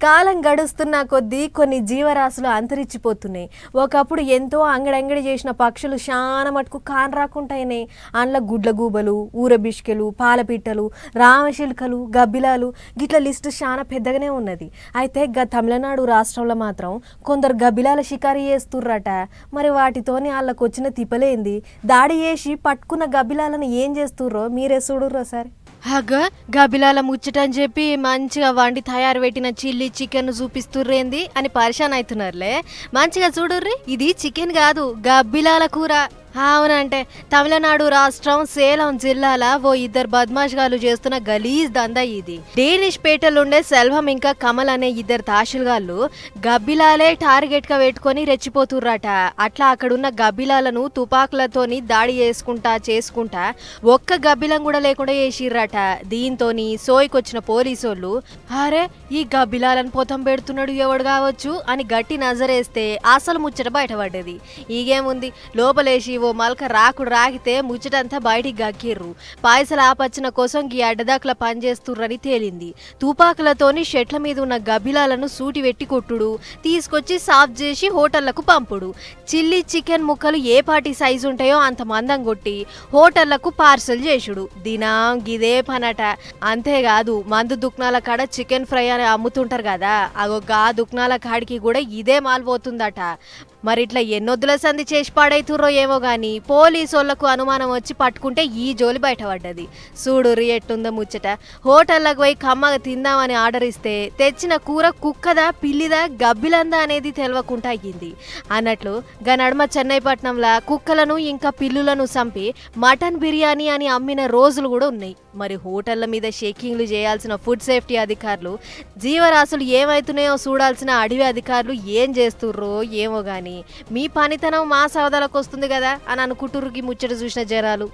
కాలం గడుస్తున్న కొద్దీ కొన్ని జీవరాశులు అంతరించిపోతున్నాయి. ఒకప్పుడు ఎంతో అంగడంగడి చేసిన పక్షులు చాలా మటుకు కానరాకుంటాయినాయి. అందులో గుడ్లగూబలు, ఊరబిష్కెలు, పాలపిట్టలు, రామశిల్కలు, గబ్బిలాలు గిట్ల లిస్టు చాలా పెద్దగానే ఉన్నది. అయితే తమిళనాడు రాష్ట్రంలో మాత్రం కొందరు గబ్బిలాల షికారు చేస్తుర్రట. మరి వాటితోని వాళ్ళకు వచ్చిన తిప్పలేంది, దాడి చేసి పట్టుకున్న గబ్బిలాలను ఏం చేస్తుర్రో మీరే చూడుర్రో సార్. గబ్బిలాల ముచ్చటని చెప్పి మంచిగా వండి తయారు పెట్టిన చిల్లీ చికెన్ చూపిస్తుర్రేంది అని పరిశాన్ అవుతున్నారులే. మంచిగా చూడుర్రి, ఇది చికెన్ కాదు, గబ్బిలాల కూర. అవునంటే తమిళనాడు రాష్ట్రం సేలం జిల్లాల ఓ ఇద్దరు బద్మాష్గాలు చేస్తున్న గలీజ్ దందా ఇది. డేనిష్ పేటలుండే సెల్వం ఇంకా కమల్ అనే ఇద్దరు తాషులుగాళ్ళు గబ్బిలాలే టార్గెట్ గా పెట్టుకొని రెచ్చిపోతుర్రట. అట్లా అక్కడున్న గబ్బిలాలను తుపాకులతోని దాడి చేసుకుంటా ఒక్క గబ్బిలం కూడా లేకుండా చేసిర్రట. దీంతోని సోయికొచ్చిన పోలీసోళ్ళు అరే ఈ గబ్బిలాలను పొతం పెడుతున్నాడు ఎవడు కావచ్చు అని గట్టి నజరేస్తే అసలు ముచ్చట బయటపడ్డది. ఈగేముంది, లోపలేసి ఓ మల్క రాకుడు రాగితే ముచ్చటంతా బయటికి గక్కిర్రు. పాయసల ఆపచ్చిన కోసం గీ అడ్డదాకుల పనిచేస్తుర్రని తేలింది. తుపాకులతోని షెట్ల మీద ఉన్న గబ్బిలాలను సూటి వెట్టి కొట్టుడు, తీసుకొచ్చి సాఫ్ చేసి హోటళ్లకు పంపుడు. చిల్లీ చికెన్ ముక్కలు ఏ పాటి సైజు ఉంటాయో అంత మందం కొట్టి హోటళ్లకు పార్సల్ చేసుడు. దినం గిదే పనట. అంతేకాదు మందు దుక్నాల కాడ చికెన్ ఫ్రై అని అమ్ముతుంటారు కదా, అగొక్క దుక్నాల కాడికి కూడా ఇదే మాల్పోతుందట. మరి ఇట్లా ఎన్నొద్దుల సంధి చేసి పాడైతుర్రో ఏమో గాని పోలీసోళ్లకు అనుమానం వచ్చి పట్టుకుంటే ఈ జోలి బయటపడ్డది. చూడుర్రి ఎట్టుందో ముచ్చట. హోటళ్లకు పోయి కమ్మగా తిందామని ఆర్డర్ ఇస్తే తెచ్చిన కూర కుక్కదా పిల్లిదా గబ్బిలందా అనేది తెలవకుండా అయ్యింది. అన్నట్లు నడుమ చెన్నైపట్నంలో కుక్కలను ఇంకా పిల్లులను చంపి మటన్ బిర్యానీ అని అమ్మిన రోజులు కూడా ఉన్నాయి. మరి హోటళ్ల మీద షేకింగ్లు చేయాల్సిన ఫుడ్ సేఫ్టీ అధికారులు జీవరాశులు ఏమైతున్నాయో చూడాల్సిన అడవి అధికారులు ఏం చేస్తుర్రో ఏమో గాని మీ పనితనం మా సవదాలకు వస్తుంది కదా అని అనుకుంటుర్రుకి ముచ్చట చూసిన జనాలు.